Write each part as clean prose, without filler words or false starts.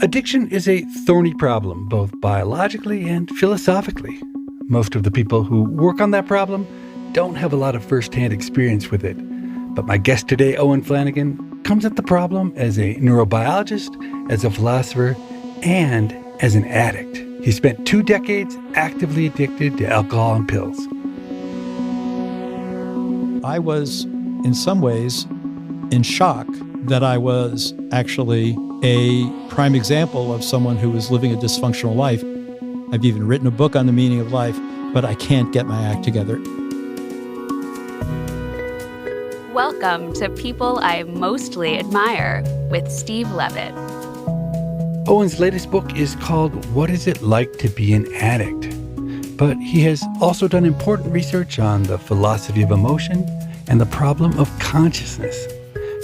Addiction is a thorny problem, both biologically and philosophically. Most of the people who work on that problem don't have a lot of first-hand experience with it. But my guest today, Owen Flanagan, comes at the problem as a neurobiologist, as a philosopher, and as an addict. He spent 2 decades actively addicted to alcohol and pills. I was, in some ways, in shock that I was actually a prime example of someone who was living a dysfunctional life. I've even written a book on the meaning of life, but I can't get my act together. Welcome to People I Mostly Admire with Steve Levitt. Owen's latest book is called What Is It Like to Be an Addict? But he has also done important research on the philosophy of emotion and the problem of consciousness.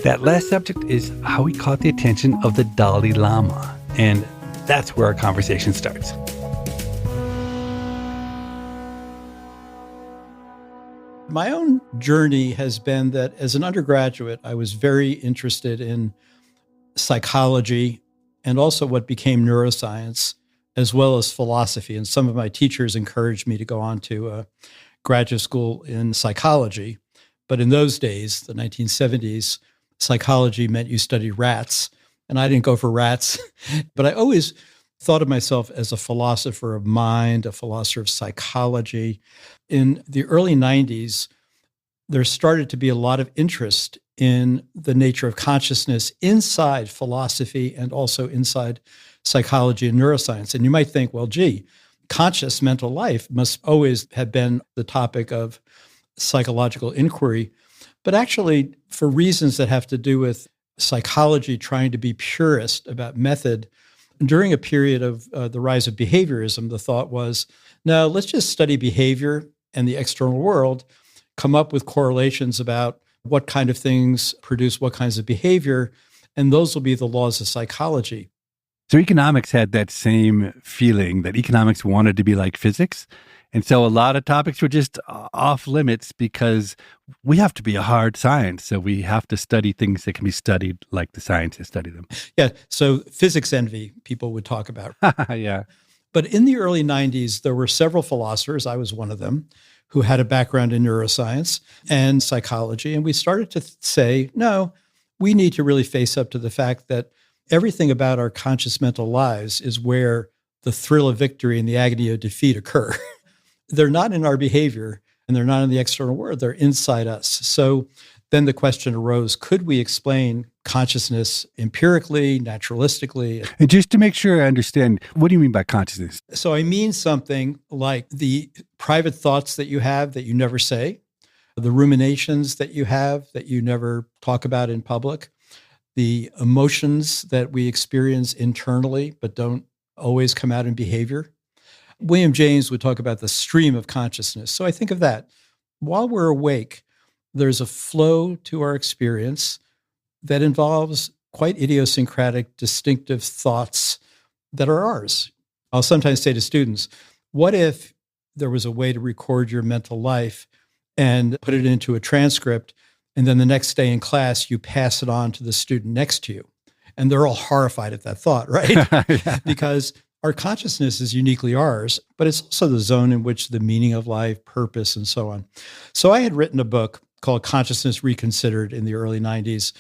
That last subject is how he caught the attention of the Dalai Lama, and that's where our conversation starts. My own journey has been that as an undergraduate, I was very interested in psychology and also what became neuroscience, as well as philosophy. And some of my teachers encouraged me to go on to a graduate school in psychology. But in those days, the 1970s, psychology meant you studied rats, and I didn't go for rats. But I always thought of myself as a philosopher of mind, a philosopher of psychology. In the early 90s, there started to be a lot of interest in the nature of consciousness inside philosophy and also inside psychology and neuroscience. And you might think, well, gee, conscious mental life must always have been the topic of psychological inquiry. But actually, for reasons that have to do with psychology trying to be purist about method, during a period of the rise of behaviorism, the thought was, no, let's just study behavior and the external world, come up with correlations about what kind of things produce what kinds of behavior, and those will be the laws of psychology. So economics had that same feeling that economics wanted to be like physics. And so a lot of topics were just off limits because we have to be a hard science. So we have to study things that can be studied like the scientists study them. Yeah. So physics envy, people would talk about. Yeah. But in the early 90s, there were several philosophers, I was one of them, who had a background in neuroscience and psychology. And we started to say, no, we need to really face up to the fact that everything about our conscious mental lives is where the thrill of victory and the agony of defeat occur. They're not in our behavior and they're not in the external world. They're inside us. So then the question arose, could we explain consciousness empirically, naturalistically? And just to make sure I understand, what do you mean by consciousness? So I mean something like the private thoughts that you have that you never say, the ruminations that you have that you never talk about in public, the emotions that we experience internally but don't always come out in behavior. William James would talk about the stream of consciousness. So I think of that. While we're awake, there's a flow to our experience that involves quite idiosyncratic, distinctive thoughts that are ours. I'll sometimes say to students, what if there was a way to record your mental life and put it into a transcript, and then the next day in class, you pass it on to the student next to you? And they're all horrified at that thought, right? Yeah. Because our consciousness is uniquely ours, but it's also the zone in which the meaning of life, purpose, and so on. So I had written a book called Consciousness Reconsidered in the early 90s,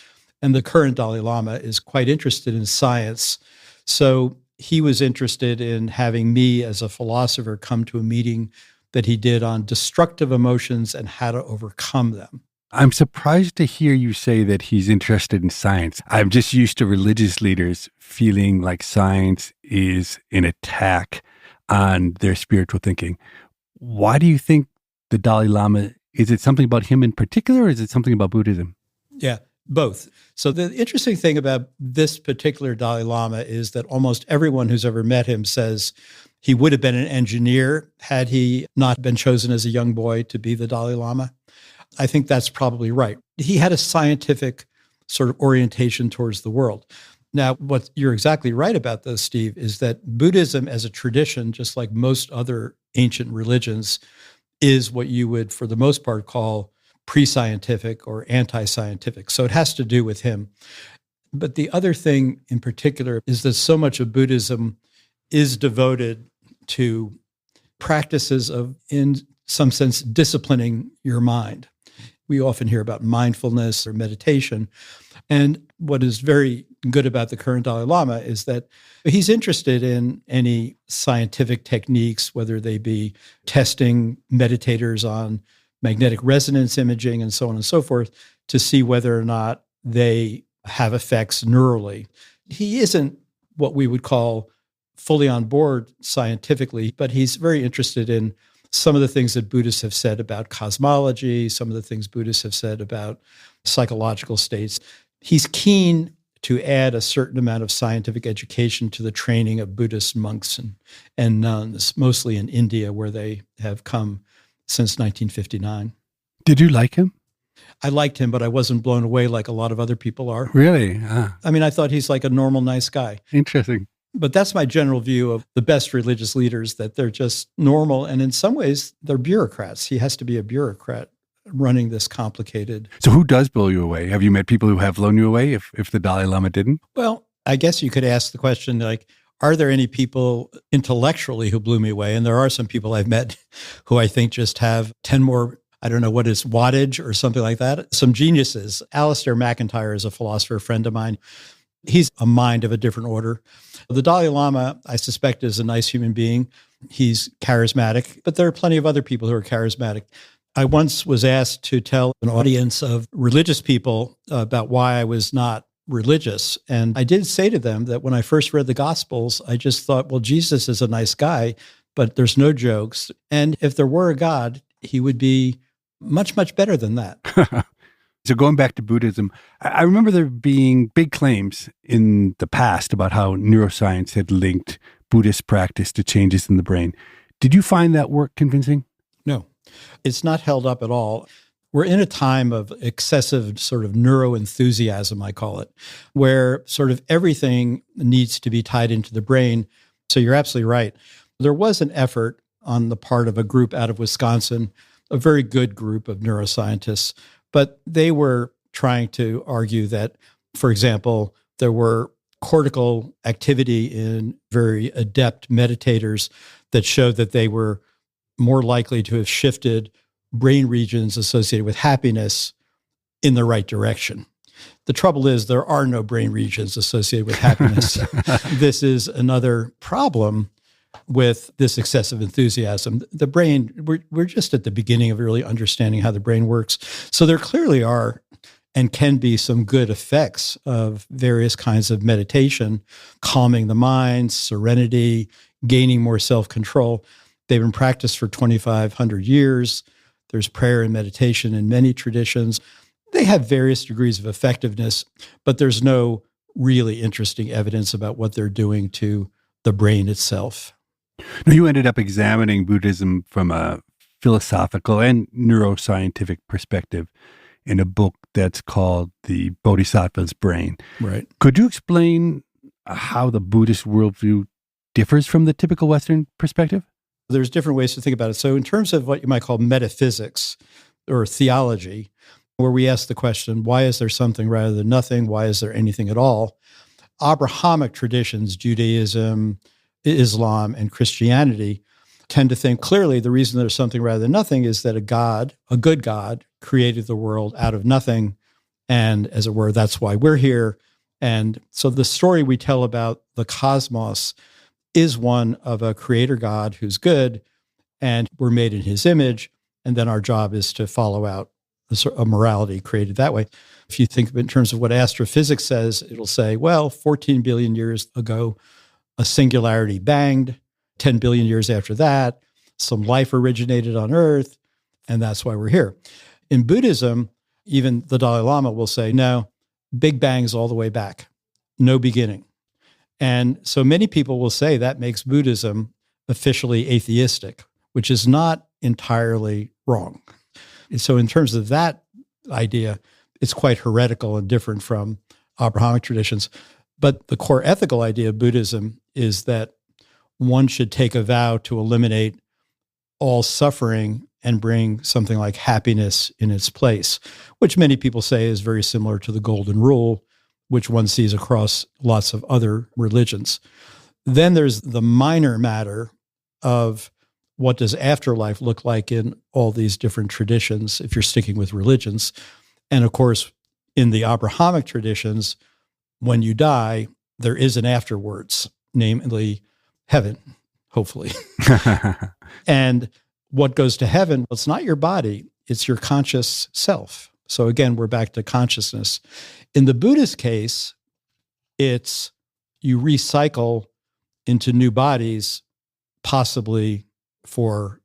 and the current Dalai Lama is quite interested in science. So he was interested in having me as a philosopher come to a meeting that he did on destructive emotions and how to overcome them. I'm surprised to hear you say that he's interested in science. I'm just used to religious leaders feeling like science is an attack on their spiritual thinking. Why do you think the Dalai Lama, is it something about him in particular, or is it something about Buddhism? Yeah, both. So the interesting thing about this particular Dalai Lama is that almost everyone who's ever met him says he would have been an engineer had he not been chosen as a young boy to be the Dalai Lama. I think that's probably right. He had a scientific sort of orientation towards the world. Now, what you're exactly right about, though, Steve, is that Buddhism as a tradition, just like most other ancient religions, is what you would, for the most part, call pre-scientific or anti-scientific. So it has to do with him. But the other thing in particular is that so much of Buddhism is devoted to practices of, in some sense, disciplining your mind. We often hear about mindfulness or meditation. And what is very good about the current Dalai Lama is that he's interested in any scientific techniques, whether they be testing meditators on magnetic resonance imaging and so on and so forth, to see whether or not they have effects neurally. He isn't what we would call fully on board scientifically, but he's very interested in some of the things that Buddhists have said about cosmology, some of the things Buddhists have said about psychological states. He's keen to add a certain amount of scientific education to the training of Buddhist monks and nuns, mostly in India, where they have come since 1959. Did you like him? I liked him, but I wasn't blown away like a lot of other people are. Really? I mean, I thought he's like a normal, nice guy. Interesting. But that's my general view of the best religious leaders, that they're just normal. And in some ways, they're bureaucrats. He has to be a bureaucrat running this complicated. So who does blow you away? Have you met people who have blown you away if the Dalai Lama didn't? Well, I guess you could ask the question, like, are there any people intellectually who blew me away? And there are some people I've met who I think just have 10 more, I don't know what is wattage or something like that. Some geniuses. Alistair MacIntyre is a philosopher, a friend of mine. He's a mind of a different order. The Dalai Lama, I suspect, is a nice human being. He's charismatic, but there are plenty of other people who are charismatic. I once was asked to tell an audience of religious people about why I was not religious. And I did say to them that when I first read the Gospels, I just thought, well, Jesus is a nice guy, but there's no jokes. And if there were a God, he would be much, much better than that. So going back to Buddhism, I remember there being big claims in the past about how neuroscience had linked Buddhist practice to changes in the brain. Did you find that work convincing? No, it's not held up at all. We're in a time of excessive sort of neuroenthusiasm, I call it, where sort of everything needs to be tied into the brain. So you're absolutely right. There was an effort on the part of a group out of Wisconsin, a very good group of neuroscientists, but they were trying to argue that, for example, there were cortical activity in very adept meditators that showed that they were more likely to have shifted brain regions associated with happiness in the right direction. The trouble is there are no brain regions associated with happiness. This is another problem with this excessive enthusiasm. The brain, we're just at the beginning of really understanding how the brain works. So there clearly are and can be some good effects of various kinds of meditation, calming the mind, serenity, gaining more self-control. They've been practiced for 2,500 years. There's prayer and meditation in many traditions. They have various degrees of effectiveness, but there's no really interesting evidence about what they're doing to the brain itself. Now, you ended up examining Buddhism from a philosophical and neuroscientific perspective in a book that's called The Bodhisattva's Brain. Right. Could you explain how the Buddhist worldview differs from the typical Western perspective? There's different ways to think about it. So in terms of what you might call metaphysics or theology, where we ask the question, why is there something rather than nothing? Why is there anything at all? Abrahamic traditions, Judaism, Islam, and Christianity tend to think clearly the reason there's something rather than nothing is that a good God, created the world out of nothing. And as it were, that's why we're here. And so the story we tell about the cosmos is one of a creator God who's good, and we're made in his image. And then our job is to follow out a morality created that way. If you think of it in terms of what astrophysics says, it'll say, well, 14 billion years ago, a singularity banged. 10 billion years after that, some life originated on Earth, and that's why we're here. In Buddhism, even the Dalai Lama will say, no, Big Bang's all the way back, no beginning. And so many people will say that makes Buddhism officially atheistic, which is not entirely wrong. So in terms of that idea, it's quite heretical and different from Abrahamic traditions. But the core ethical idea of Buddhism is that one should take a vow to eliminate all suffering and bring something like happiness in its place, which many people say is very similar to the Golden Rule, which one sees across lots of other religions. Then there's the minor matter of what does afterlife look like in all these different traditions, if you're sticking with religions. And of course, in the Abrahamic traditions, when you die, there is an afterwards, namely heaven, hopefully. And what goes to heaven, well, it's not your body, it's your conscious self. So again, we're back to consciousness. In the Buddhist case, it's you recycle into new bodies, possibly for,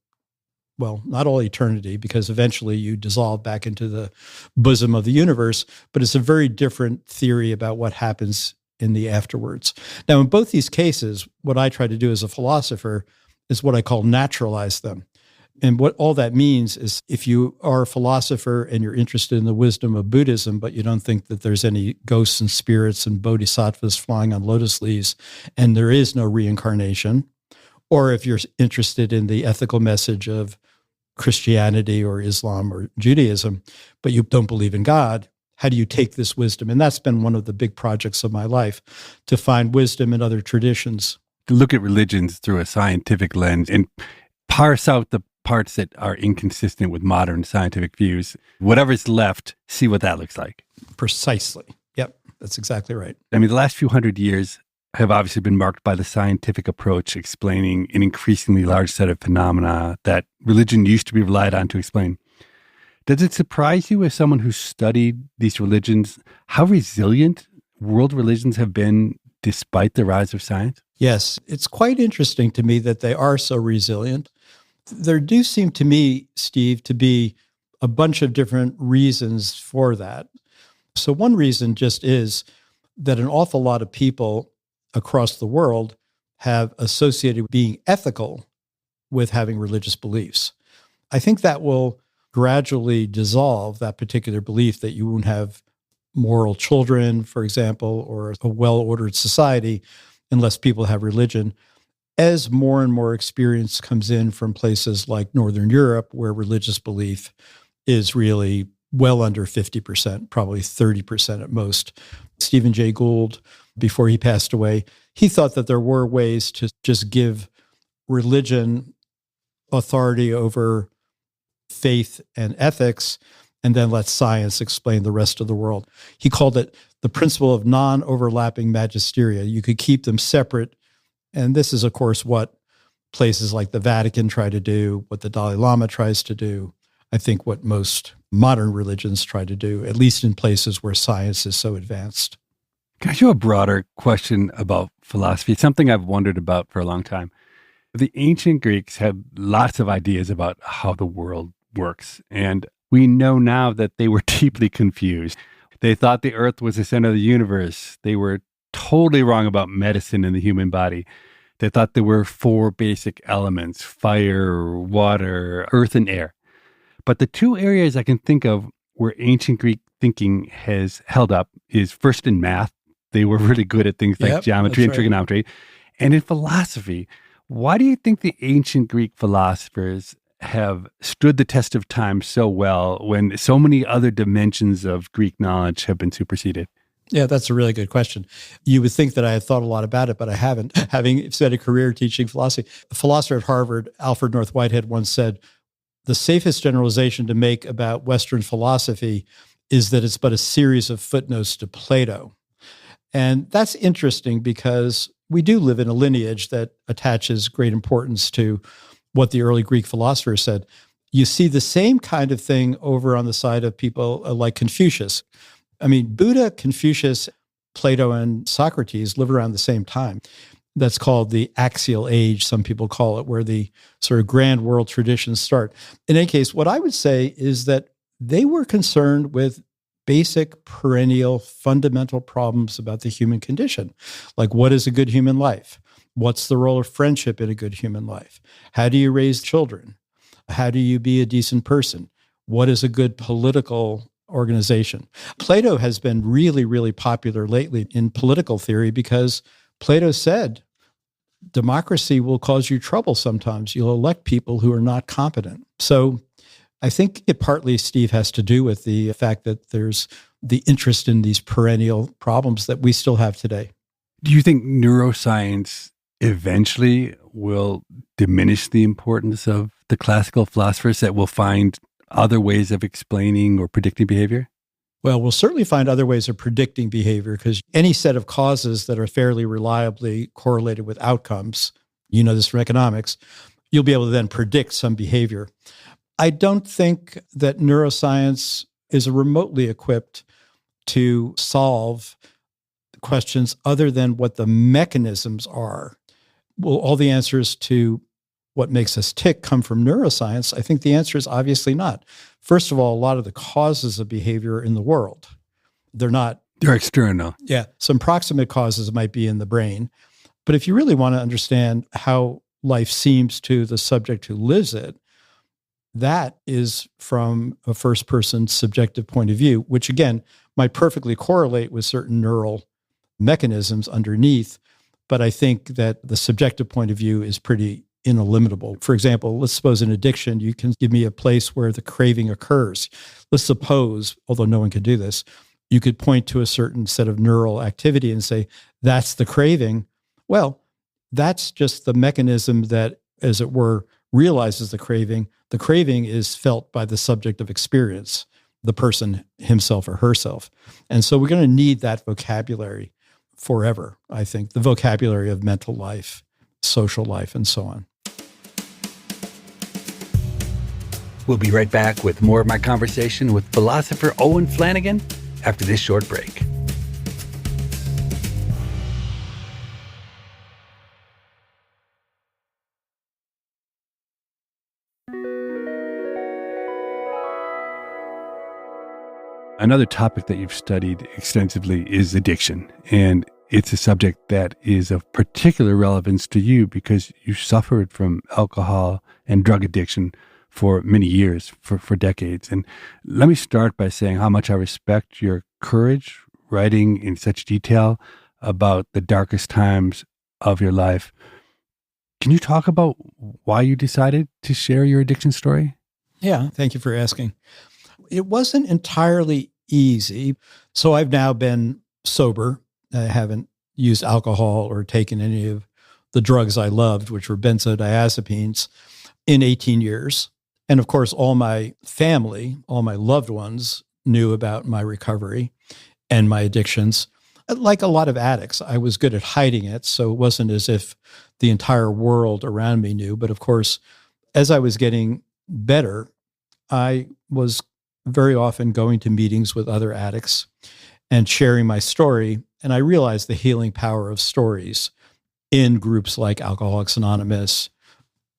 well, not all eternity, because eventually you dissolve back into the bosom of the universe, but it's a very different theory about what happens in the afterwards. Now, in both these cases, what I try to do as a philosopher is what I call naturalize them. And what all that means is if you are a philosopher and you're interested in the wisdom of Buddhism, but you don't think that there's any ghosts and spirits and bodhisattvas flying on lotus leaves, and there is no reincarnation, or if you're interested in the ethical message of Christianity or Islam or Judaism, but you don't believe in God, how do you take this wisdom? And that's been one of the big projects of my life, to find wisdom in other traditions. To look at religions through a scientific lens and parse out the parts that are inconsistent with modern scientific views. Whatever's left, see what that looks like. Precisely. Yep, that's exactly right. I mean, the last few hundred years have obviously been marked by the scientific approach explaining an increasingly large set of phenomena that religion used to be relied on to explain. Does it surprise you, as someone who studied these religions, how resilient world religions have been despite the rise of science? Yes, it's quite interesting to me that they are so resilient. There do seem to me, Steve, to be a bunch of different reasons for that. So one reason just is that an awful lot of people across the world have associated being ethical with having religious beliefs. I think that will gradually dissolve that particular belief that you won't have moral children, for example, or a well-ordered society unless people have religion. As more and more experience comes in from places like Northern Europe, where religious belief is really well under 50%, probably 30% at most. Stephen Jay Gould, before he passed away, he thought that there were ways to just give religion authority over faith and ethics, and then let science explain the rest of the world. He called it the principle of non-overlapping magisteria. You could keep them separate. And this is, of course, what places like the Vatican try to do, what the Dalai Lama tries to do. I think what most modern religions try to do, at least in places where science is so advanced. Can I ask you a broader question about philosophy? Something I've wondered about for a long time. The ancient Greeks had lots of ideas about how the world works. And we know now that they were deeply confused. They thought the earth was the center of the universe. They were totally wrong about medicine and the human body. They thought there were 4 basic elements: fire, water, earth, and air. But the 2 areas I can think of where ancient Greek thinking has held up is first in math. They were really good at things like geometry and trigonometry. And in philosophy, why do you think the ancient Greek philosophers have stood the test of time so well when so many other dimensions of Greek knowledge have been superseded? Yeah, that's a really good question. You would think that I had thought a lot about it, but I haven't, having spent a career teaching philosophy. A philosopher at Harvard, Alfred North Whitehead, once said, the safest generalization to make about Western philosophy is that it's but a series of footnotes to Plato. And that's interesting because we do live in a lineage that attaches great importance to what the early Greek philosophers said. You see the same kind of thing over on the side of people like Confucius. I mean, Buddha, Confucius, Plato, and Socrates lived around the same time. That's called the axial age, some people call it, where the sort of grand world traditions start. In any case, what I would say is that they were concerned with basic, perennial, fundamental problems about the human condition. Like, what is a good human life? What's the role of friendship in a good human life? How do you raise children? How do you be a decent person? What is a good political organization? Plato has been really, really popular lately in political theory because Plato said, democracy will cause you trouble sometimes. You'll elect people who are not competent. So I think it partly, Steve, has to do with the fact that there's the interest in these perennial problems that we still have today. Do you think neuroscience eventually will diminish the importance of the classical philosophers, that we'll find other ways of explaining or predicting behavior? Well, we'll certainly find other ways of predicting behavior, because any set of causes that are fairly reliably correlated with outcomes, you know this from economics, you'll be able to then predict some behavior. I don't think that neuroscience is remotely equipped to solve questions other than what the mechanisms are. Will all the answers to what makes us tick come from neuroscience? I think the answer is obviously not. First of all, a lot of the causes of behavior in the world, they're external. Yeah. Some proximate causes might be in the brain. But if you really want to understand how life seems to the subject who lives it, that is from a first-person subjective point of view, which again might perfectly correlate with certain neural mechanisms underneath. But I think that the subjective point of view is pretty ineliminable. For example, let's suppose in addiction, you can give me a place where the craving occurs. Let's suppose, although no one can do this, you could point to a certain set of neural activity and say, that's the craving. Well, that's just the mechanism that, as it were, realizes the craving. The craving is felt by the subject of experience, the person himself or herself. And so we're going to need that vocabulary forever, I think, the vocabulary of mental life, social life, and so on. We'll be right back with more of my conversation with philosopher Owen Flanagan after this short break. Another topic that you've studied extensively is addiction, and it's a subject that is of particular relevance to you because you suffered from alcohol and drug addiction for many years, for decades. And let me start by saying how much I respect your courage writing in such detail about the darkest times of your life. Can you talk about why you decided to share your addiction story? Yeah, thank you for asking. It wasn't entirely easy. So I've now been sober. I haven't used alcohol or taken any of the drugs I loved, which were benzodiazepines, in 18 years. And of course, all my family, all my loved ones knew about my recovery and my addictions. Like a lot of addicts, I was good at hiding it. So it wasn't as if the entire world around me knew. But of course, as I was getting better, I was very often going to meetings with other addicts and sharing my story. And I realized the healing power of stories in groups like Alcoholics Anonymous,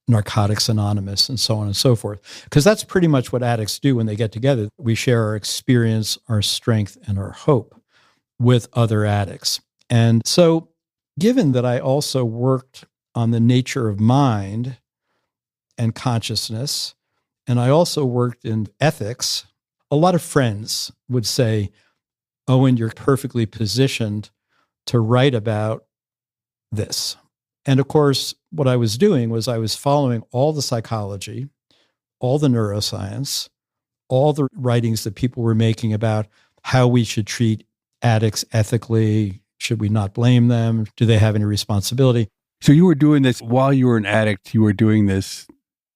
Narcotics Anonymous, and so on and so forth. Because that's pretty much what addicts do when they get together. We share our experience, our strength, and our hope with other addicts. And so, given that I also worked on the nature of mind and consciousness, and I also worked in ethics, a lot of friends would say, Owen, you're perfectly positioned to write about this. And of course, what I was doing was I was following all the psychology, all the neuroscience, all the writings that people were making about how we should treat addicts ethically. Should we not blame them? Do they have any responsibility? So you were doing this while you were an addict. You were doing this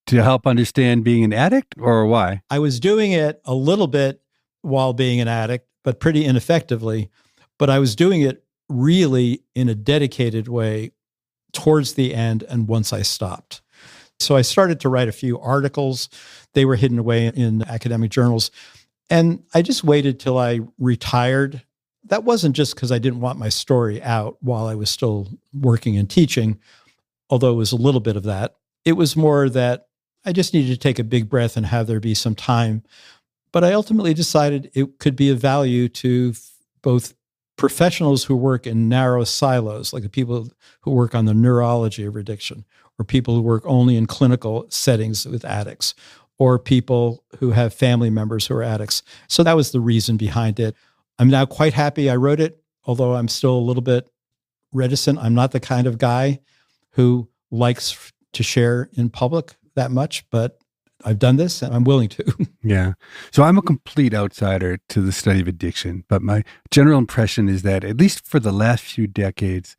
to help understand being an addict, or why? I was doing it a little bit while being an addict, but pretty ineffectively. But I was doing it really in a dedicated way towards the end and once I stopped. So I started to write a few articles. They were hidden away in academic journals. And I just waited till I retired. That wasn't just because I didn't want my story out while I was still working and teaching, although it was a little bit of that. It was more that I just needed to take a big breath and have there be some time. But I ultimately decided it could be of value to both professionals who work in narrow silos, like the people who work on the neurology of addiction, or people who work only in clinical settings with addicts, or people who have family members who are addicts. So that was the reason behind it. I'm now quite happy I wrote it, although I'm still a little bit reticent. I'm not the kind of guy who likes to share in public that much, but I've done this and I'm willing to. Yeah. So I'm a complete outsider to the study of addiction, but my general impression is that, at least for the last few decades,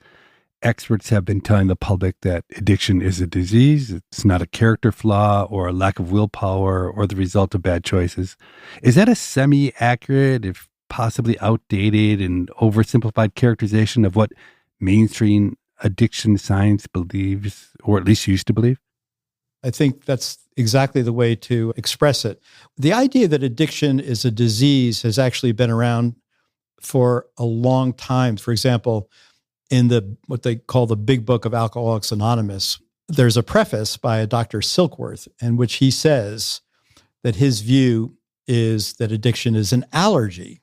experts have been telling the public that addiction is a disease. It's not a character flaw or a lack of willpower or the result of bad choices. Is that a semi-accurate, if possibly outdated and oversimplified characterization of what mainstream addiction science believes, or at least used to believe? I think that's exactly the way to express it. The idea that addiction is a disease has actually been around for a long time. For example, in what they call the Big Book of Alcoholics Anonymous, there's a preface by a Dr. Silkworth in which he says that his view is that addiction is an allergy.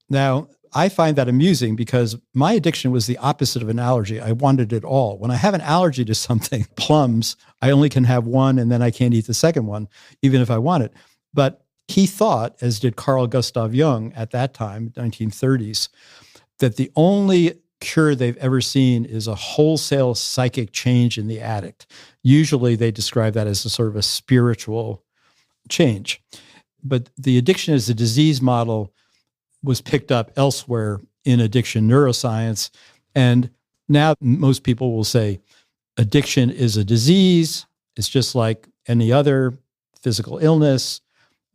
Now, I find that amusing because my addiction was the opposite of an allergy. I wanted it all. When I have an allergy to something, plums, I only can have one and then I can't eat the second one, even if I want it. But he thought, as did Carl Gustav Jung at that time, 1930s, that the only cure they've ever seen is a wholesale psychic change in the addict. Usually they describe that as a sort of a spiritual change. But the addiction as a disease model was picked up elsewhere in addiction neuroscience. And now most people will say addiction is a disease. It's just like any other physical illness.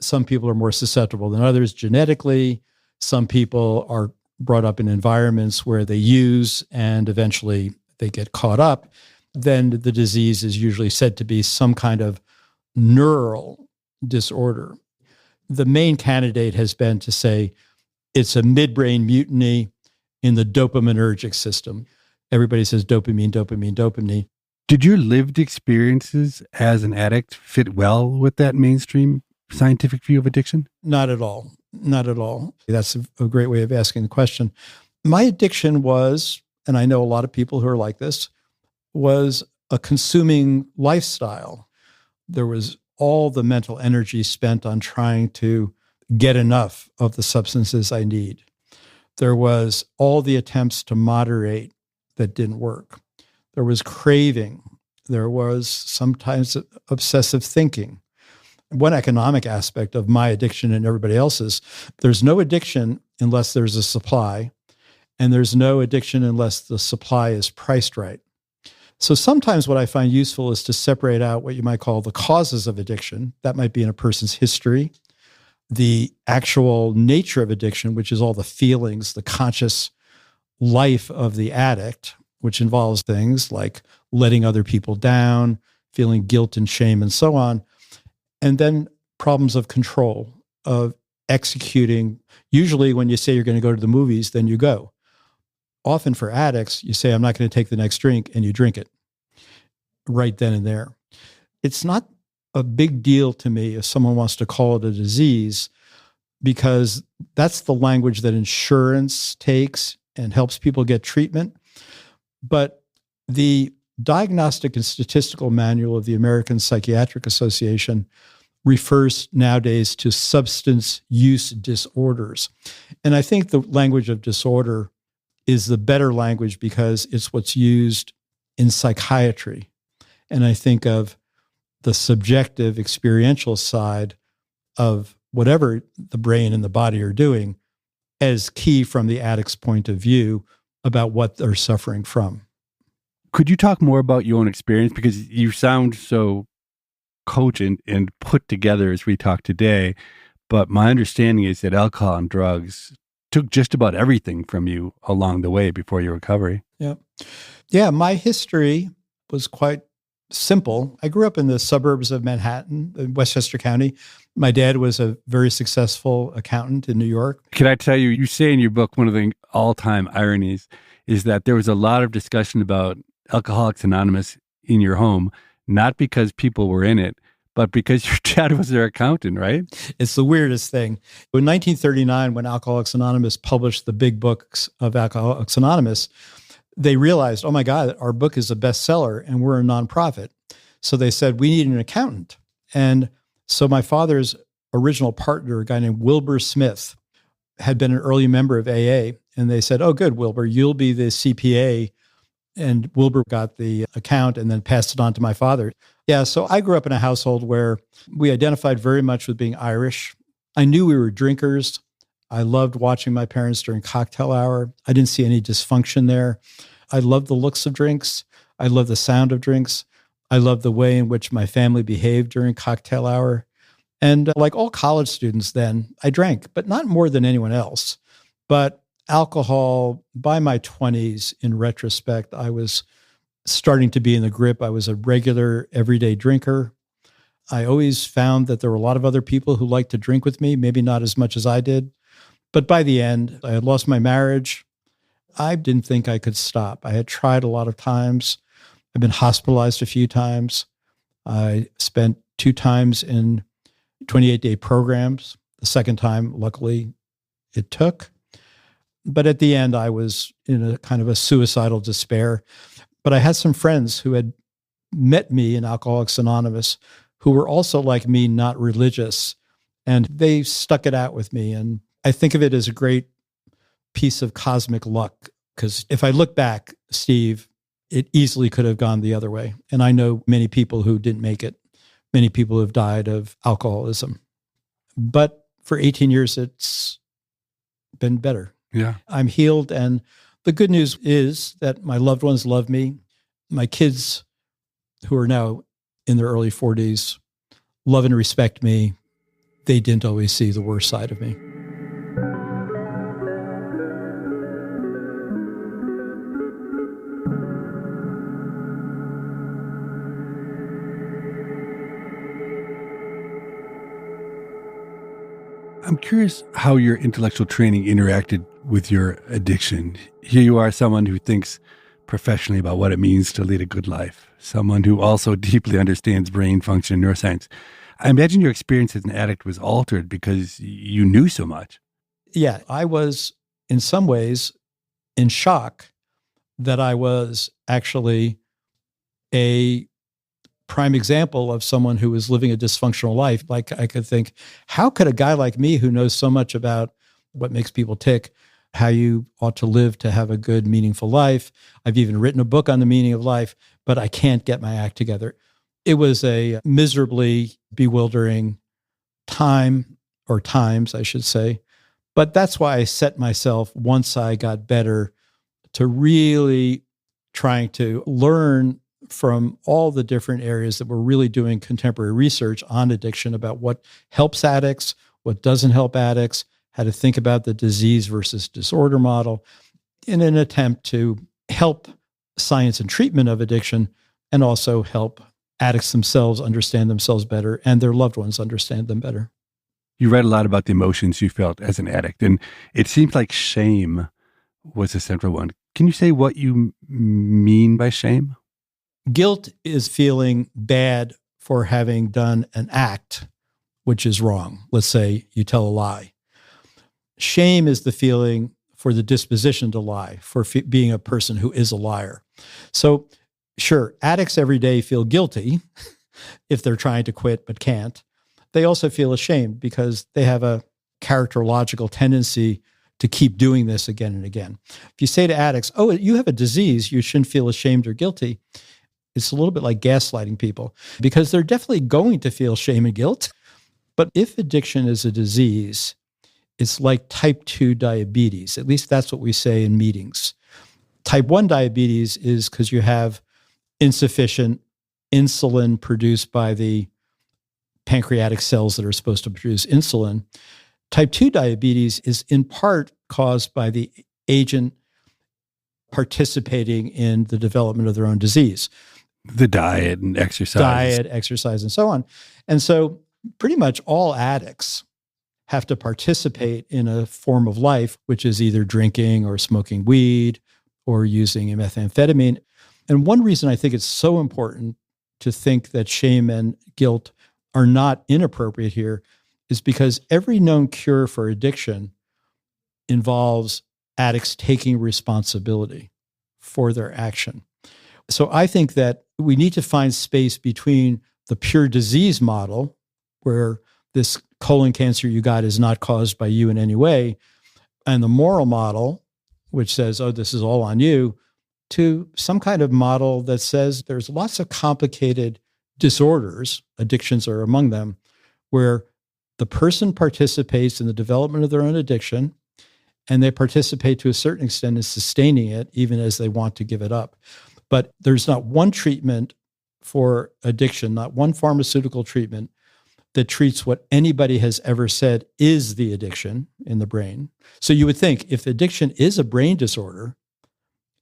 Some people are more susceptible than others genetically. Some people are brought up in environments where they use and eventually they get caught up. Then the disease is usually said to be some kind of neural disorder. The main candidate has been to say, it's a midbrain mutiny in the dopaminergic system. Everybody says dopamine, dopamine, dopamine. Did your lived experiences as an addict fit well with that mainstream scientific view of addiction? Not at all. Not at all. That's a great way of asking the question. My addiction was, and I know a lot of people who are like this, was a consuming lifestyle. There was all the mental energy spent on trying to get enough of the substances I need. There was all the attempts to moderate that didn't work. There was craving. There was sometimes obsessive thinking. One economic aspect of my addiction and everybody else's, there's no addiction unless there's a supply, and there's no addiction unless the supply is priced right. So sometimes what I find useful is to separate out what you might call the causes of addiction. That might be in a person's history, the actual nature of addiction, which is all the feelings, the conscious life of the addict, which involves things like letting other people down, feeling guilt and shame, and so on. And then problems of control, of executing. Usually when you say you're going to go to the movies, then you go. Often for addicts, you say, I'm not going to take the next drink, and you drink it right then and there. It's not a big deal to me if someone wants to call it a disease, because that's the language that insurance takes and helps people get treatment. But the Diagnostic and Statistical Manual of the American Psychiatric Association refers nowadays to substance use disorders. And I think the language of disorder is the better language because it's what's used in psychiatry. And I think of the subjective experiential side of whatever the brain and the body are doing as key from the addict's point of view about what they're suffering from. Could you talk more about your own experience? Because you sound so cogent and put together as we talk today, but my understanding is that alcohol and drugs took just about everything from you along the way before your recovery. Yeah, my history was quite simple. I grew up in the suburbs of Manhattan, in Westchester County. My dad was a very successful accountant in New York. Can I tell you, you say in your book, one of the all-time ironies is that there was a lot of discussion about Alcoholics Anonymous in your home, not because people were in it, but because your dad was their accountant, right? It's the weirdest thing. In 1939, when Alcoholics Anonymous published the big books of Alcoholics Anonymous, they realized, oh my God, our book is a bestseller and we're a nonprofit. So they said, we need an accountant. And so my father's original partner, a guy named Wilbur Smith, had been an early member of AA. And they said, oh, good, Wilbur, you'll be the CPA. And Wilbur got the account and then passed it on to my father. Yeah, so I grew up in a household where we identified very much with being Irish. I knew we were drinkers. I loved watching my parents during cocktail hour. I didn't see any dysfunction there. I loved the looks of drinks. I loved the sound of drinks. I loved the way in which my family behaved during cocktail hour. And like all college students then, I drank, but not more than anyone else. But alcohol, by my 20s, in retrospect, I was starting to be in the grip. I was a regular, everyday drinker. I always found that there were a lot of other people who liked to drink with me, maybe not as much as I did. But by the end, I had lost my marriage. I didn't think I could stop. I had tried a lot of times. I've been hospitalized a few times. I spent 2 times in 28-day programs. The second time, luckily, it took. But at the end, I was in a kind of a suicidal despair. But I had some friends who had met me in Alcoholics Anonymous who were also like me, not religious. And they stuck it out with me. And I think of it as a great piece of cosmic luck. Because if I look back, Steve, it easily could have gone the other way. And I know many people who didn't make it, many people who have died of alcoholism. But for 18 years, it's been better. Yeah. I'm healed. And the good news is that my loved ones love me. My kids, who are now in their early 40s, love and respect me. They didn't always see the worst side of me. I'm curious how your intellectual training interacted with your addiction. Here you are, someone who thinks professionally about what it means to lead a good life, someone who also deeply understands brain function and neuroscience. I imagine your experience as an addict was altered because you knew so much. Yeah, I was in some ways in shock that I was actually a prime example of someone who was living a dysfunctional life. Like I could think, how could a guy like me who knows so much about what makes people tick, how you ought to live to have a good, meaningful life. I've even written a book on the meaning of life, but I can't get my act together. It was a miserably bewildering time, or times, I should say. But that's why I set myself, once I got better, to really trying to learn from all the different areas that we're really doing contemporary research on addiction about what helps addicts, what doesn't help addicts, how to think about the disease versus disorder model in an attempt to help science and treatment of addiction and also help addicts themselves understand themselves better and their loved ones understand them better. You read a lot about the emotions you felt as an addict, and it seems like shame was a central one. Can you say what you mean by shame? Guilt is feeling bad for having done an act which is wrong. Let's say you tell a lie. Shame is the feeling for the disposition to lie, for being a person who is a liar. So sure, addicts every day feel guilty if they're trying to quit but can't. They also feel ashamed because they have a characterological tendency to keep doing this again and again. If you say to addicts, oh, you have a disease, you shouldn't feel ashamed or guilty, it's a little bit like gaslighting people because they're definitely going to feel shame and guilt. But if addiction is a disease, it's like type 2 diabetes. At least that's what we say in meetings. Type 1 diabetes is because you have insufficient insulin produced by the pancreatic cells that are supposed to produce insulin. Type 2 diabetes is in part caused by the agent participating in the development of their own disease. The diet and exercise. Diet, exercise, and so on. And so pretty much all addicts have to participate in a form of life, which is either drinking or smoking weed or using methamphetamine. And one reason I think it's so important to think that shame and guilt are not inappropriate here is because every known cure for addiction involves addicts taking responsibility for their action. So I think that we need to find space between the pure disease model, where this colon cancer you got is not caused by you in any way, and the moral model, which says, oh, this is all on you, to some kind of model that says there's lots of complicated disorders, addictions are among them, where the person participates in the development of their own addiction, and they participate to a certain extent in sustaining it, even as they want to give it up. But there's not one treatment for addiction, not one pharmaceutical treatment that treats what anybody has ever said is the addiction in the brain. So you would think if addiction is a brain disorder,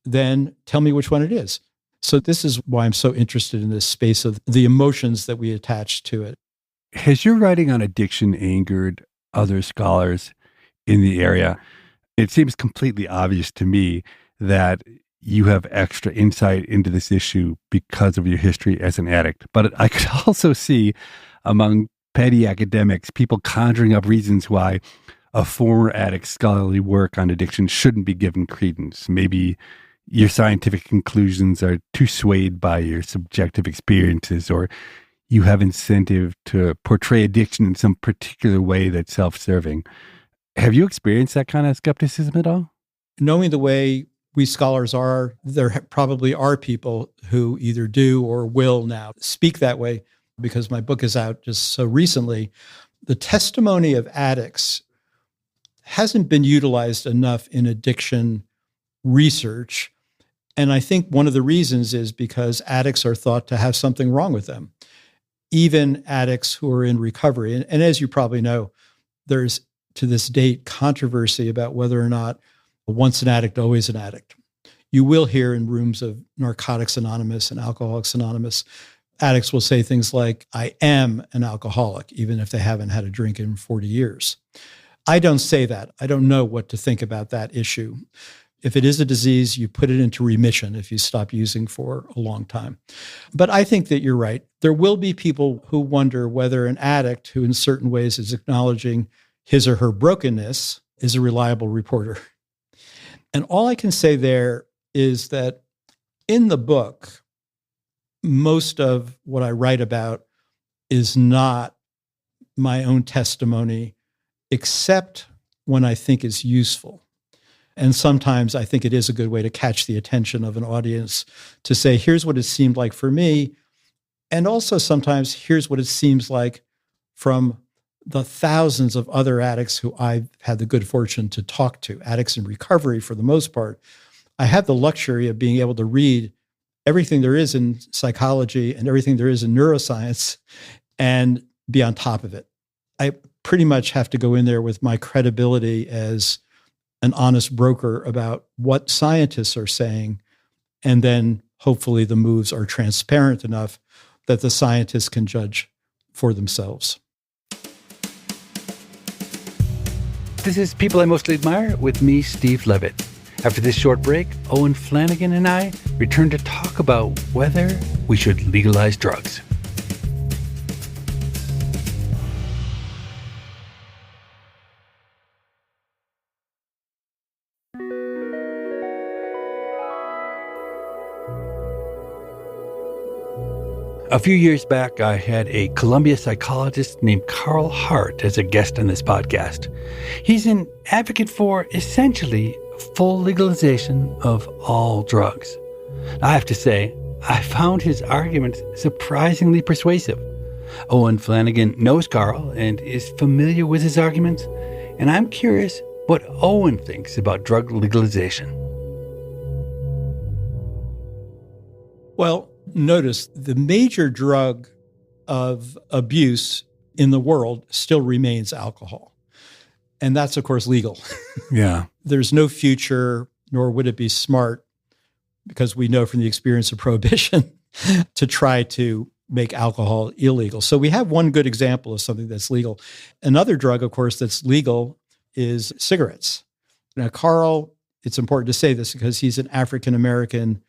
then tell me which one it is. So this is why I'm so interested in this space of the emotions that we attach to it. Has your writing on addiction angered other scholars in the area? It seems completely obvious to me that you have extra insight into this issue because of your history as an addict. But I could also see among petty academics, people conjuring up reasons why a former addict's scholarly work on addiction shouldn't be given credence. Maybe your scientific conclusions are too swayed by your subjective experiences, or you have incentive to portray addiction in some particular way that's self-serving. Have you experienced that kind of skepticism at all? Knowing the way we scholars are, there probably are people who either do or will now speak that way, because my book is out just so recently. The testimony of addicts hasn't been utilized enough in addiction research. And I think one of the reasons is because addicts are thought to have something wrong with them, even addicts who are in recovery. And as you probably know, there's to this date controversy about whether or not once an addict, always an addict. You will hear in rooms of Narcotics Anonymous and Alcoholics Anonymous, addicts will say things like, I am an alcoholic, even if they haven't had a drink in 40 years. I don't say that. I don't know what to think about that issue. If it is a disease, you put it into remission if you stop using for a long time. But I think that you're right. There will be people who wonder whether an addict who in certain ways is acknowledging his or her brokenness is a reliable reporter. And all I can say there is that in the book, most of what I write about is not my own testimony, except when I think it's useful. And sometimes I think it is a good way to catch the attention of an audience to say, here's what it seemed like for me. And also sometimes here's what it seems like from the thousands of other addicts who I've had the good fortune to talk to, addicts in recovery for the most part. I have the luxury of being able to read everything there is in psychology and everything there is in neuroscience and be on top of it. I pretty much have to go in there with my credibility as an honest broker about what scientists are saying. And then hopefully the moves are transparent enough that the scientists can judge for themselves. This is People I Mostly Admire with me, Steve Levitt. After this short break, Owen Flanagan and I return to talk about whether we should legalize drugs. A few years back, I had a Columbia psychologist named Carl Hart as a guest on this podcast. He's an advocate for essentially full legalization of all drugs. I have to say, I found his arguments surprisingly persuasive. Owen Flanagan knows Carl and is familiar with his arguments, and I'm curious what Owen thinks about drug legalization. Well, notice the major drug of abuse in the world still remains alcohol. And that's, of course, legal. Yeah. There's no future, nor would it be smart, because we know from the experience of prohibition, to try to make alcohol illegal. So we have one good example of something that's legal. Another drug, of course, that's legal is cigarettes. Now, Carl, it's important to say this because he's an African-American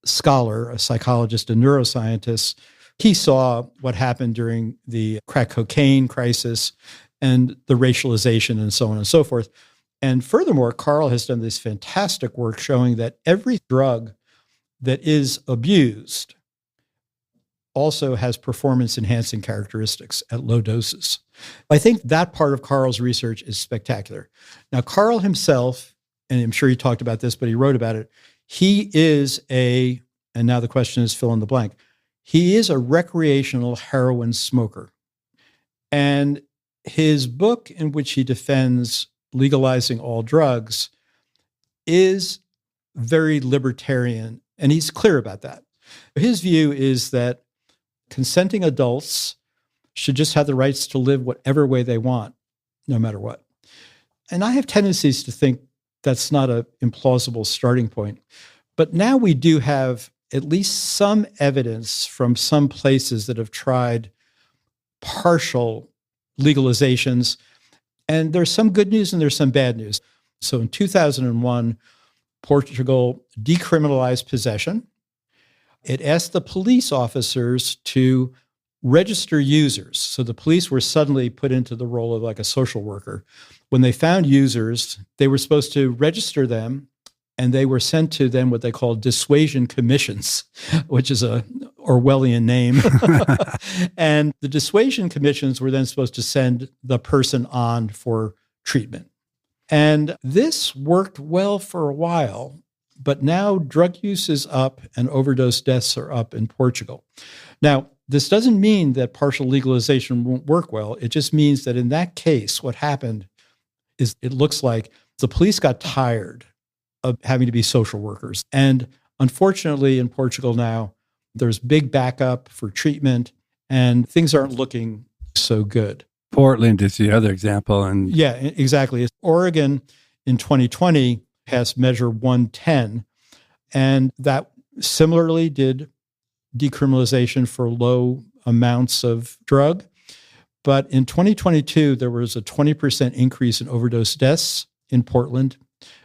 scholar, a psychologist, a neuroscientist. He saw what happened during the crack cocaine crisis and the racialization and so on and so forth. And furthermore, Carl has done this fantastic work showing that every drug that is abused also has performance-enhancing characteristics at low doses. I think that part of Carl's research is spectacular. Now, Carl himself, and I'm sure he talked about this, but he wrote about it, he is and now the question is fill in the blank, He is a recreational heroin smoker. And his book, in which he defends legalizing all drugs, is very libertarian, and he's clear about that. His view is that consenting adults should just have the rights to live whatever way they want, no matter what. And I have tendencies to think that's not an implausible starting point. But now we do have at least some evidence from some places that have tried partial legalizations. And there's some good news and there's some bad news. So in 2001, Portugal decriminalized possession. It asked the police officers to register users. So the police were suddenly put into the role of like a social worker. When they found users, they were supposed to register them, and they were sent to them what they call dissuasion commissions, which is a Orwellian name. And the dissuasion commissions were then supposed to send the person on for treatment. And this worked well for a while, but now drug use is up and overdose deaths are up in Portugal. Now, this doesn't mean that partial legalization won't work well. It just means that in that case, what happened is it looks like the police got tired of having to be social workers. And unfortunately, in Portugal now, there's big backup for treatment and things aren't looking so good. Portland is the other example. And yeah, exactly. Oregon in 2020 passed Measure 110, and that similarly did decriminalization for low amounts of drug. But in 2022, there was a 20% increase in overdose deaths in Portland,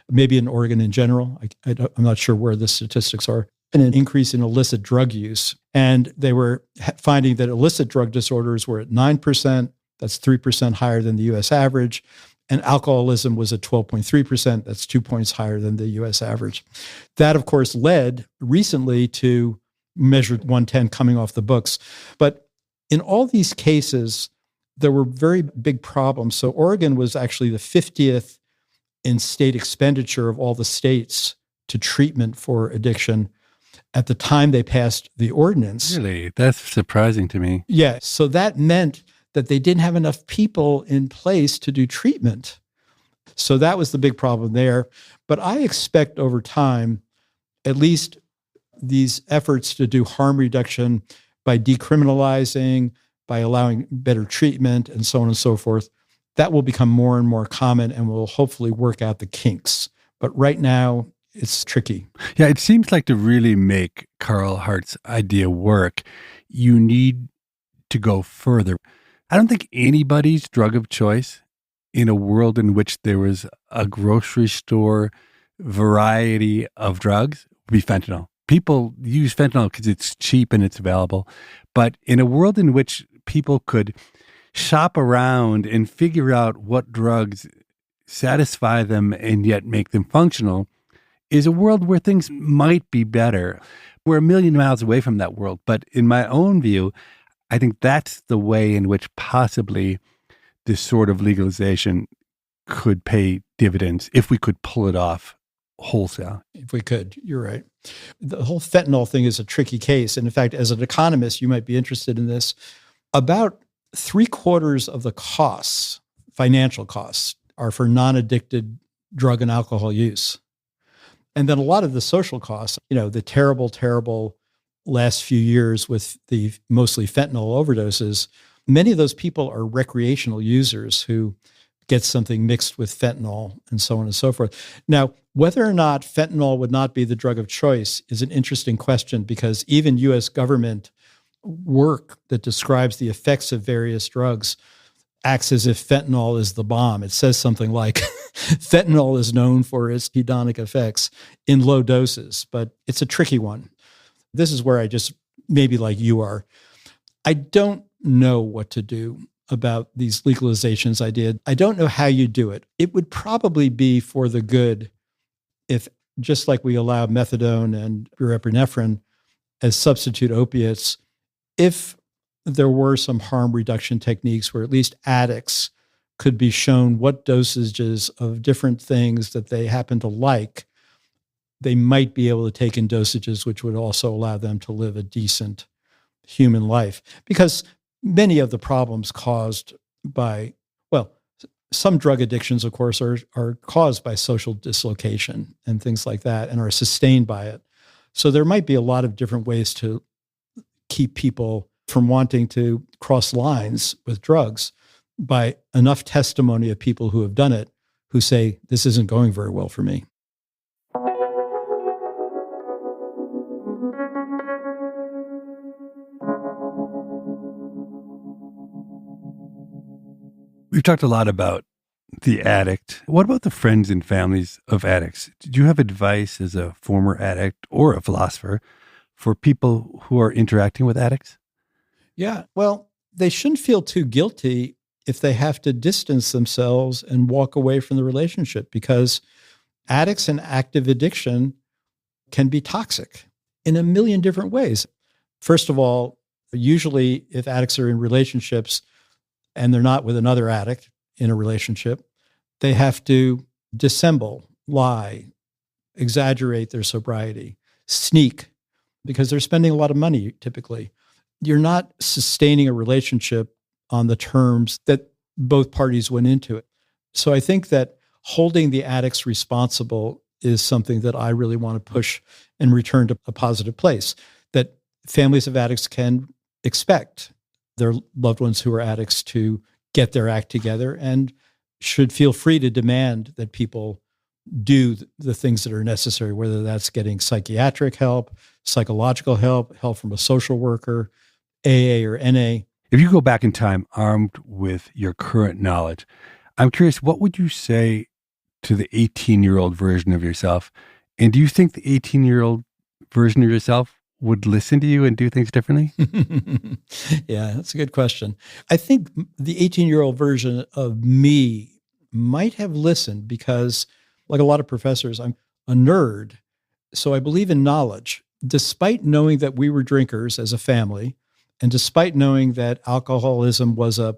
maybe in Oregon in general. I'm not sure where the statistics are, and an increase in illicit drug use. And they were finding that illicit drug disorders were at 9%. That's 3% higher than the U.S. average. And alcoholism was at 12.3%. That's 2 points higher than the U.S. average. That, of course, led recently to Measure 110 coming off the books. But in all these cases, there were very big problems. So Oregon was actually the 50th in state expenditure of all the states to treatment for addiction at the time they passed the ordinance. Really? That's surprising to me. Yeah. So that meant that they didn't have enough people in place to do treatment. So that was the big problem there. But I expect over time, at least these efforts to do harm reduction by decriminalizing, by allowing better treatment, and so on and so forth, that will become more and more common and will hopefully work out the kinks. But right now, it's tricky. Yeah, it seems like to really make Carl Hart's idea work, you need to go further. I don't think anybody's drug of choice in a world in which there was a grocery store variety of drugs would be fentanyl. People use fentanyl because it's cheap and it's available. But in a world in which people could shop around and figure out what drugs satisfy them and yet make them functional is a world where things might be better. We're a million miles away from that world. But in my own view, I think that's the way in which possibly this sort of legalization could pay dividends if we could pull it off wholesale. If we could, you're right. The whole fentanyl thing is a tricky case. And in fact, as an economist, you might be interested in this. About 3/4 of the costs, financial costs, are for non-addicted drug and alcohol use. And then a lot of the social costs, the terrible last few years with the mostly fentanyl overdoses, many of those people are recreational users who get something mixed with fentanyl and so on and so forth. Now, whether or not fentanyl would not be the drug of choice is an interesting question, because even U.S. government work that describes the effects of various drugs acts as if fentanyl is the bomb. It says something like, fentanyl is known for its hedonic effects in low doses, but it's a tricky one. This is where I just, maybe like you are, I don't know what to do about these legalizations I did. I don't know how you do it. It would probably be for the good if, just like we allow methadone and norepinephrine as substitute opiates, if there were some harm reduction techniques where at least addicts could be shown what dosages of different things that they happen to like, they might be able to take in dosages which would also allow them to live a decent human life, because many of the problems caused by, well, some drug addictions, of course, are caused by social dislocation and things like that and are sustained by it. So there might be a lot of different ways to keep people from wanting to cross lines with drugs by enough testimony of people who have done it, who say, this isn't going very well for me. We've talked a lot about the addict. What about the friends and families of addicts? Do you have advice as a former addict or a philosopher for people who are interacting with addicts? Yeah, well, they shouldn't feel too guilty if they have to distance themselves and walk away from the relationship, because addicts and active addiction can be toxic in a million different ways. First of all, usually if addicts are in relationships and they're not with another addict in a relationship, they have to dissemble, lie, exaggerate their sobriety, sneak, because they're spending a lot of money typically. You're not sustaining a relationship on the terms that both parties went into it. So I think that holding the addicts responsible is something that I really want to push and return to a positive place, that families of addicts can expect their loved ones who are addicts to get their act together and should feel free to demand that people do the things that are necessary, whether that's getting psychiatric help, psychological help, help from a social worker, AA or NA. If you go back in time armed with your current knowledge, I'm curious, what would you say to the 18-year-old version of yourself? And do you think the 18-year-old version of yourself would listen to you and do things differently? Yeah, that's a good question. I think the 18-year-old version of me might have listened because, like a lot of professors, I'm a nerd. So I believe in knowledge. Despite knowing that we were drinkers as a family, and despite knowing that alcoholism was a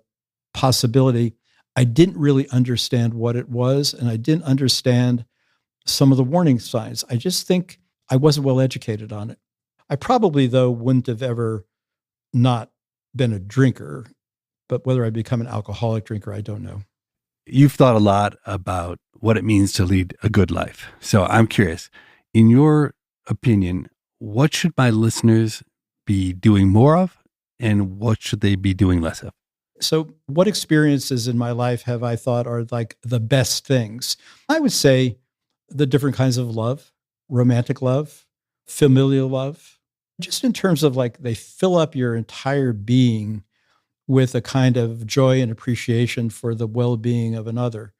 possibility, I didn't really understand what it was, and I didn't understand some of the warning signs. I just think I wasn't well educated on it. I probably, though, wouldn't have ever not been a drinker, but whether I become an alcoholic drinker, I don't know. You've thought a lot about what it means to lead a good life. So I'm curious, in your opinion, what should my listeners be doing more of, and what should they be doing less of? So what experiences in my life have I thought are like the best things? I would say the different kinds of love, romantic love, familial love, just in terms of like they fill up your entire being with a kind of joy and appreciation for the well-being of another.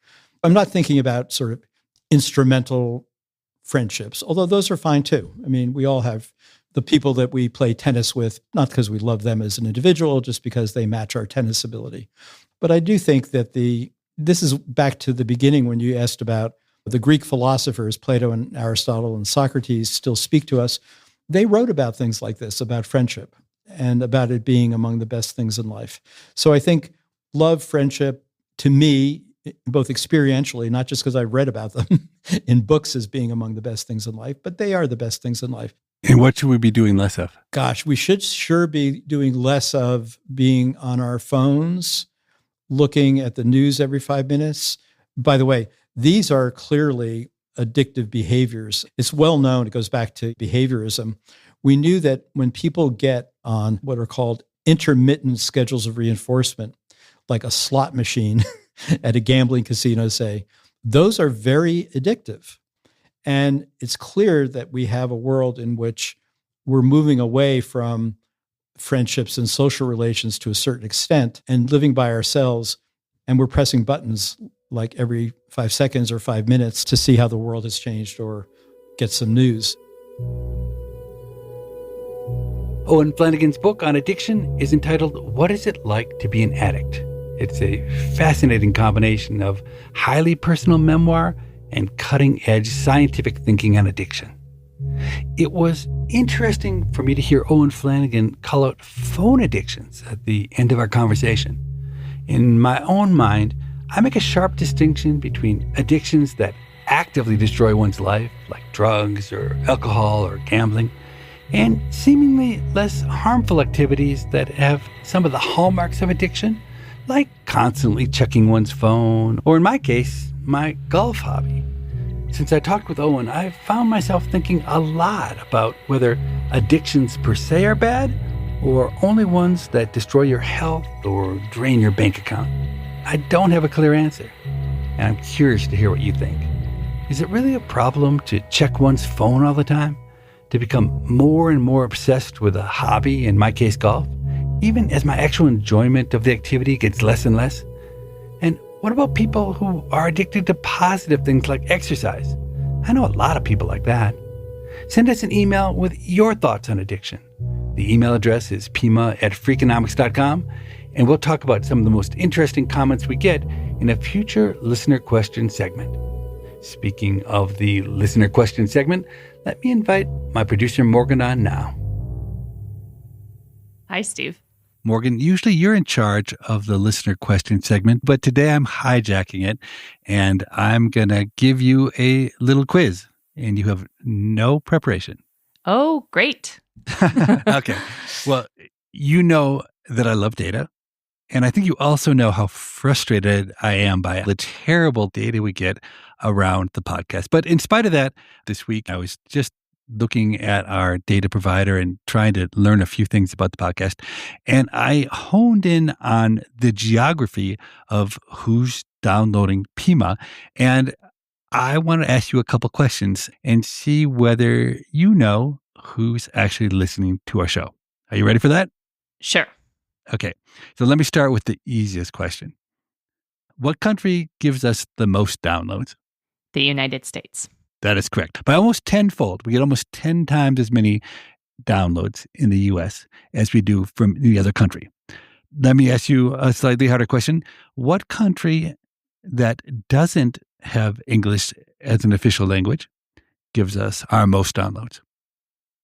I'm not thinking about sort of instrumental friendships, although those are fine too. I mean, we all have the people that we play tennis with, not because we love them as an individual, just because they match our tennis ability. But I do think that this is back to the beginning when you asked about the Greek philosophers, Plato and Aristotle and Socrates, still speak to us. They wrote about things like this, about friendship and about it being among the best things in life. So I think love, friendship, to me, both experientially, not just because I read about them in books as being among the best things in life, but they are the best things in life. And what should we be doing less of? Gosh, we should sure be doing less of being on our phones, looking at the news every 5 minutes. By the way, these are clearly addictive behaviors. It's well known, it goes back to behaviorism. We knew that when people get on what are called intermittent schedules of reinforcement, like a slot machine at a gambling casino, say, those are very addictive. And it's clear that we have a world in which we're moving away from friendships and social relations to a certain extent and living by ourselves. And we're pressing buttons like every 5 seconds or 5 minutes to see how the world has changed or get some news. Owen Flanagan's book on addiction is entitled, What Is It Like to Be an Addict? It's a fascinating combination of highly personal memoir and cutting-edge scientific thinking on addiction. It was interesting for me to hear Owen Flanagan call out phone addictions at the end of our conversation. In my own mind, I make a sharp distinction between addictions that actively destroy one's life, like drugs or alcohol or gambling, and seemingly less harmful activities that have some of the hallmarks of addiction, like constantly checking one's phone, or in my case, my golf hobby. Since I talked with Owen, I've found myself thinking a lot about whether addictions per se are bad, or only ones that destroy your health or drain your bank account. I don't have a clear answer, and I'm curious to hear what you think. Is it really a problem to check one's phone all the time? To become more and more obsessed with a hobby, in my case golf, even as my actual enjoyment of the activity gets less and less? And what about people who are addicted to positive things like exercise? I know a lot of people like that. Send us an email with your thoughts on addiction. The email address is pima@freakonomics.com, and we'll talk about some of the most interesting comments we get in a future listener question segment. Speaking of the listener question segment, let me invite my producer Morgan on now. Hi, Steve. Morgan, usually you're in charge of the listener question segment, but today I'm hijacking it, and I'm going to give you a little quiz, and you have no preparation. Oh, great. Okay. Well, you know that I love data, and I think you also know how frustrated I am by the terrible data we get around the podcast. But in spite of that, this week I was just looking at our data provider and trying to learn a few things about the podcast. And I honed in on the geography of who's downloading Pima. And I want to ask you a couple questions and see whether you know who's actually listening to our show. Are you ready for that? Sure. Okay. So let me start with the easiest question. What country gives us the most downloads? The United States. That is correct. By almost tenfold. We get almost 10 times as many downloads in the U.S. as we do from the other country. Let me ask you a slightly harder question. What country that doesn't have English as an official language gives us our most downloads?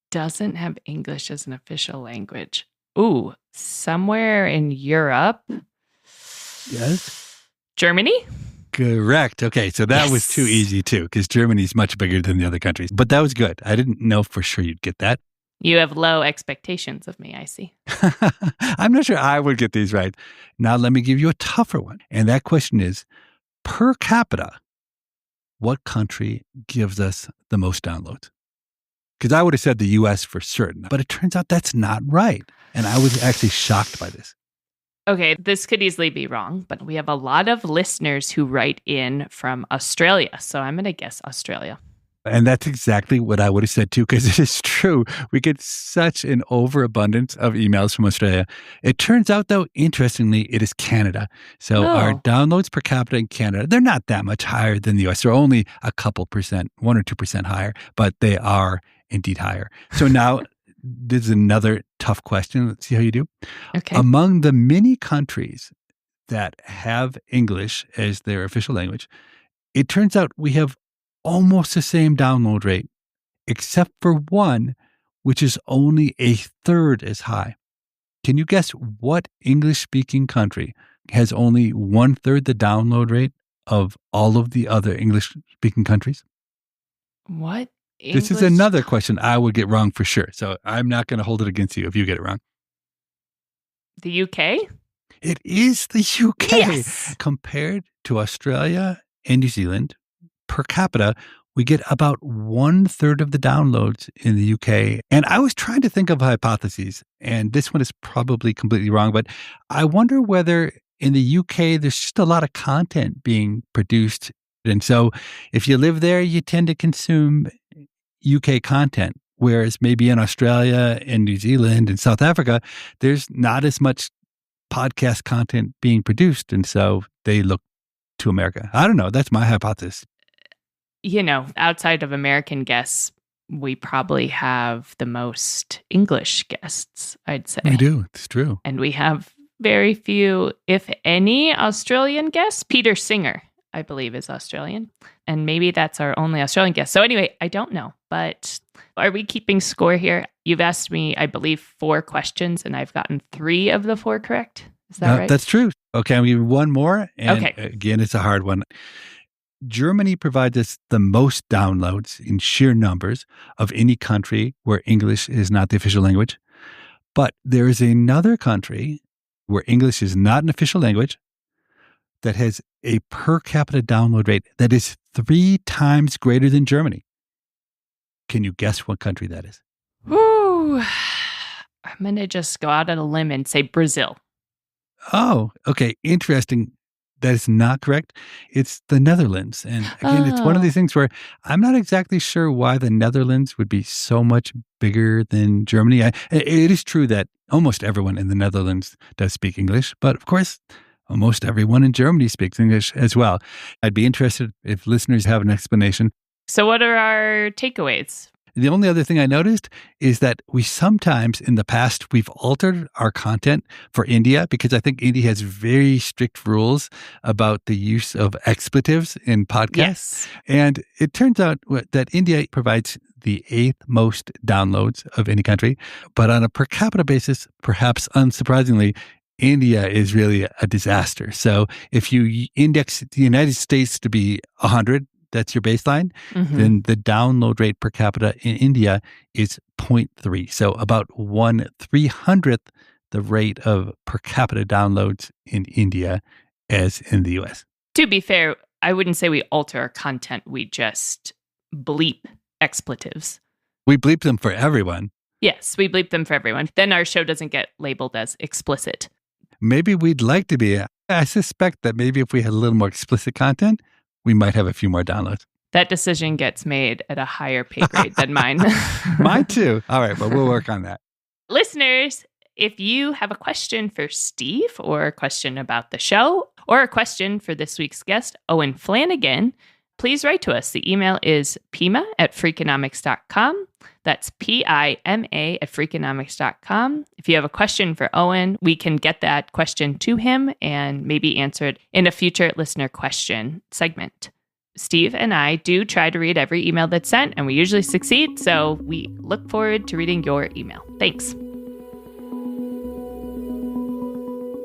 Doesn't have English as an official language. Ooh, somewhere in Europe. Yes. Germany? Correct. Okay, so that was too easy too, because Germany's much bigger than the other countries. But that was good. I didn't know for sure you'd get that. You have low expectations of me, I see. I'm not sure I would get these right. Now let me give you a tougher one. And that question is, per capita, what country gives us the most downloads? Because I would have said the U.S. for certain, but it turns out that's not right. And I was actually shocked by this. Okay, this could easily be wrong, but we have a lot of listeners who write in from Australia. So I'm going to guess Australia. And that's exactly what I would have said too, because it is true. We get such an overabundance of emails from Australia. It turns out, though, interestingly, it is Canada. So our downloads per capita in Canada, they're not that much higher than the US. They're only a couple percent, 1 or 2% higher, but they are indeed higher. So now this is another tough question. Let's see how you do. Okay. Among the many countries that have English as their official language, it turns out we have almost the same download rate, except for one, which is only a third as high. Can you guess what English-speaking country has only 1/3 the download rate of all of the other English-speaking countries? What? This is another question I would get wrong for sure. So I'm not going to hold it against you if you get it wrong. The UK? It is the UK. Yes. Compared to Australia and New Zealand, per capita, we get about 1/3 of the downloads in the UK. And I was trying to think of hypotheses, and this one is probably completely wrong, but I wonder whether in the UK, there's just a lot of content being produced. And so if you live there, you tend to consume UK content, whereas maybe in Australia and New Zealand and South Africa, there's not as much podcast content being produced. And so they look to America. I don't know. That's my hypothesis. You know, outside of American guests, we probably have the most English guests, I'd say. We do. It's true. And we have very few, if any, Australian guests. Peter Singer, I believe, is Australian. And maybe that's our only Australian guest. So anyway, I don't know. But are we keeping score here? You've asked me, I believe, 4 questions, and I've gotten 3 of the 4 correct. Is that right? That's true. Okay, I'll give you one more. And okay. Again, it's a hard one. Germany provides us the most downloads in sheer numbers of any country where English is not the official language. But there is another country where English is not an official language that has a per capita download rate that is 3 times greater than Germany. Can you guess what country that is? Ooh, I'm going to just go out on a limb and say Brazil. Oh, okay. Interesting. That is not correct. It's the Netherlands. And again, It's one of these things where I'm not exactly sure why the Netherlands would be so much bigger than Germany. It is true that almost everyone in the Netherlands does speak English, but of course, almost everyone in Germany speaks English as well. I'd be interested if listeners have an explanation. So what are our takeaways? The only other thing I noticed is that we sometimes in the past, we've altered our content for India because I think India has very strict rules about the use of expletives in podcasts. Yes. And it turns out that India provides the 8th most downloads of any country. But on a per capita basis, perhaps unsurprisingly, India is really a disaster. So if you index the United States to be 100, that's your baseline, then the download rate per capita in India is 0.3. So about 1/300th the rate of per capita downloads in India as in the US. To be fair, I wouldn't say we alter our content. We just bleep expletives. We bleep them for everyone. Yes, we bleep them for everyone. Then our show doesn't get labeled as explicit. Maybe we'd like to be. I suspect that maybe if we had a little more explicit content, we might have a few more downloads. That decision gets made at a higher pay grade than mine. Mine too. All right, but we'll work on that. Listeners, if you have a question for Steve or a question about the show or a question for this week's guest, Owen Flanagan, please write to us. The email is pima@freakonomics.com. That's PIMA@freakonomics.com. If you have a question for Owen, we can get that question to him and maybe answer it in a future listener question segment. Steve and I do try to read every email that's sent, and we usually succeed, so we look forward to reading your email. Thanks.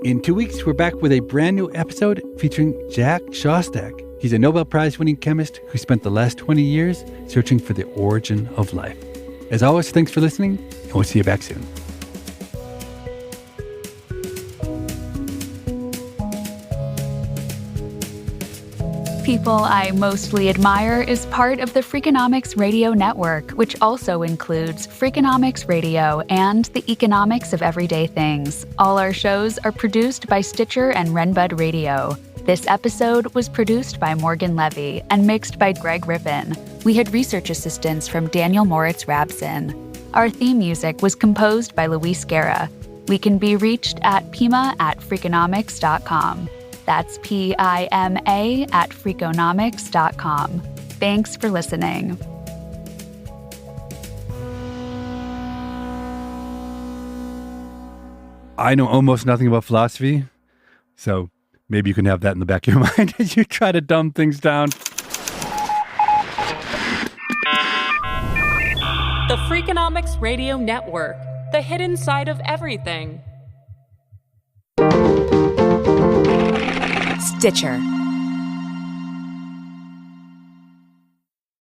In 2 weeks, we're back with a brand new episode featuring Jack Szostak. He's a Nobel Prize-winning chemist who spent the last 20 years searching for the origin of life. As always, thanks for listening, and we'll see you back soon. People I Mostly Admire is part of the Freakonomics Radio Network, which also includes Freakonomics Radio and the Economics of Everyday Things. All our shows are produced by Stitcher and Renbud Radio. This episode was produced by Morgan Levy and mixed by Greg Rippin. We had research assistance from Daniel Moritz-Rabson. Our theme music was composed by Luis Guerra. We can be reached at pima@freakonomics.com. That's PIMA@freakonomics.com. Thanks for listening. I know almost nothing about philosophy, so maybe you can have that in the back of your mind as you try to dumb things down. The Freakonomics Radio Network, the hidden side of everything. Stitcher.